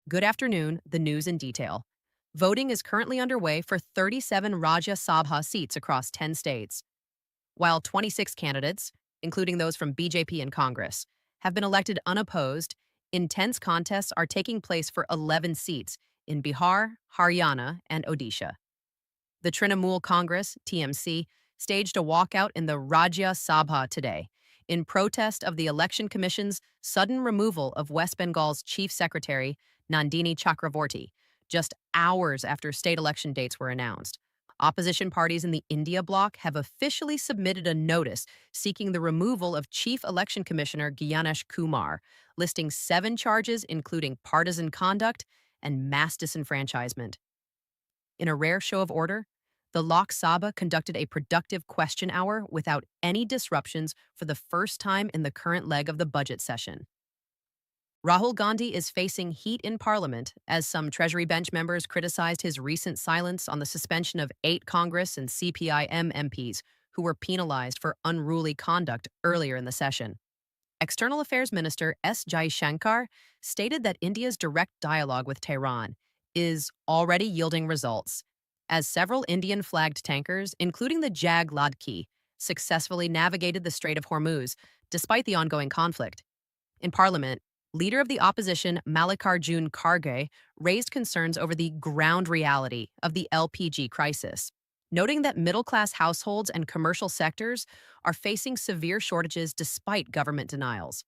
Good afternoon, the news in detail. Voting is currently underway for 37 Rajya Sabha seats across 10 states, while 26 candidates, including those from BJP and Congress, have been elected unopposed. Intense contests are taking place for 11 seats in Bihar, Haryana, and Odisha. The Trinamool Congress, TMC, staged a walkout in the Rajya Sabha today in protest of the Election Commission's sudden removal of West Bengal's Chief Secretary, Nandini Chakravorty, just hours after state election dates were announced. Opposition parties in the India bloc have officially submitted a notice seeking the removal of Chief Election Commissioner Gyanesh Kumar, listing 7 charges including partisan conduct and mass disenfranchisement. In a rare show of order, the Lok Sabha conducted a productive question hour without any disruptions for the first time in the current leg of the budget session. Rahul Gandhi is facing heat in Parliament as some Treasury bench members criticized his recent silence on the suspension of 8 Congress and CPIM MPs who were penalized for unruly conduct earlier in the session. External Affairs Minister S. Jaishankar stated that India's direct dialogue with Tehran is already yielding results, as several Indian-flagged tankers, including the Jag Ladki, successfully navigated the Strait of Hormuz despite the ongoing conflict. In Parliament, leader of the opposition Mallikarjun Kharge raised concerns over the ground reality of the LPG crisis, noting that middle-class households and commercial sectors are facing severe shortages despite government denials.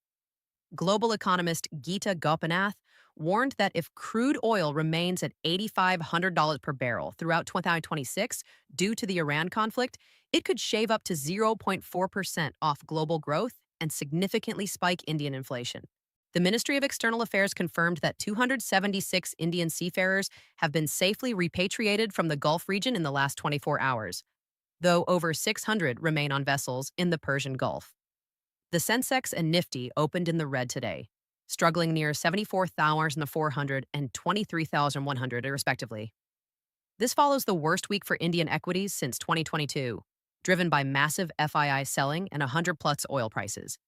Global economist Geeta Gopinath warned that if crude oil remains at $8,500 per barrel throughout 2026 due to the Iran conflict, it could shave up to 0.4% off global growth and significantly spike Indian inflation. The Ministry of External Affairs confirmed that 276 Indian seafarers have been safely repatriated from the Gulf region in the last 24 hours, though over 600 remain on vessels in the Persian Gulf. The Sensex and Nifty opened in the red today, struggling near 74,400 and 23,100 respectively. This follows the worst week for Indian equities since 2022, driven by massive FII selling and 100-plus oil prices.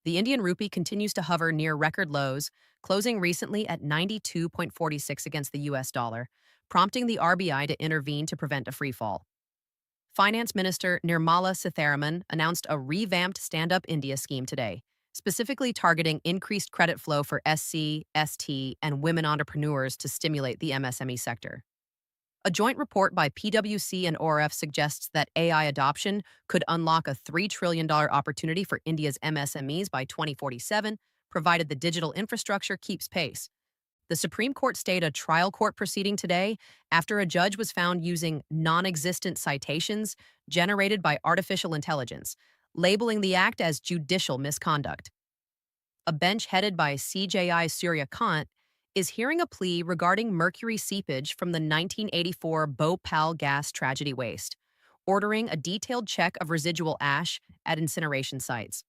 The Indian rupee continues to hover near record lows, closing recently at 92.46 against the US dollar, prompting the RBI to intervene to prevent a free fall. Finance Minister Nirmala Sitharaman announced a revamped Stand Up India scheme today, specifically targeting increased credit flow for SC, ST, and women entrepreneurs to stimulate the MSME sector. A joint report by PwC and ORF suggests that AI adoption could unlock a $3 trillion opportunity for India's MSMEs by 2047, provided the digital infrastructure keeps pace. The Supreme Court stayed a trial court proceeding today after a judge was found using non-existent citations generated by artificial intelligence, labeling the act as judicial misconduct. A bench headed by CJI Surya Kant is hearing a plea regarding mercury seepage from the 1984 Bhopal gas tragedy waste, ordering a detailed check of residual ash at incineration sites.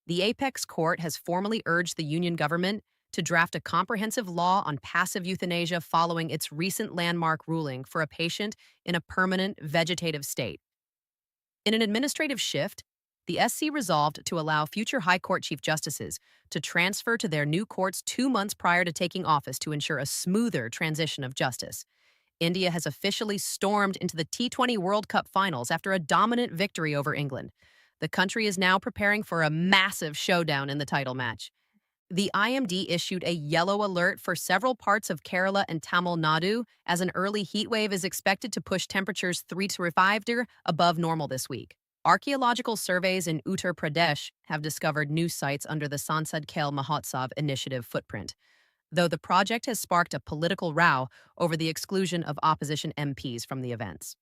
The apex court has formally urged the union government to draft a comprehensive law on passive euthanasia following its recent landmark ruling for a patient in a permanent vegetative state. In an administrative shift, the SC resolved to allow future High Court Chief Justices to transfer to their new courts 2 months prior to taking office to ensure a smoother transition of justice. India has officially stormed into the T20 World Cup finals after a dominant victory over England. The country is now preparing for a massive showdown in the title match. The IMD issued a yellow alert for several parts of Kerala and Tamil Nadu as an early heat wave is expected to push temperatures 3 to 5 degrees above normal this week. Archaeological surveys in Uttar Pradesh have discovered new sites under the Sansad Khel Mahotsav initiative footprint, though the project has sparked a political row over the exclusion of opposition MPs from the events.